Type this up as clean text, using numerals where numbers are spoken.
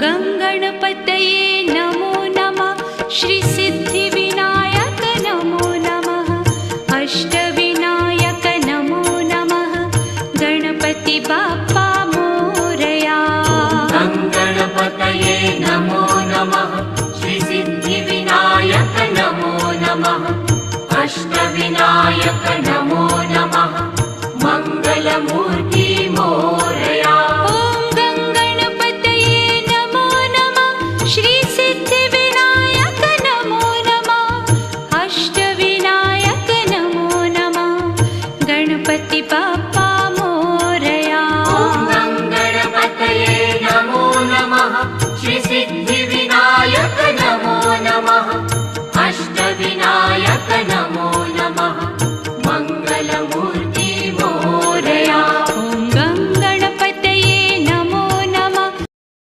गङ्गणपतये नमो नमः। श्रीसिद्धिविनायक नमो नमः। अष्टविनायक नमो नमः। गणपति बाप्पा मोरया। गणपतये नमो नमः। श्रीसिद्धिविनायक नमो नमः। अष्टविनायक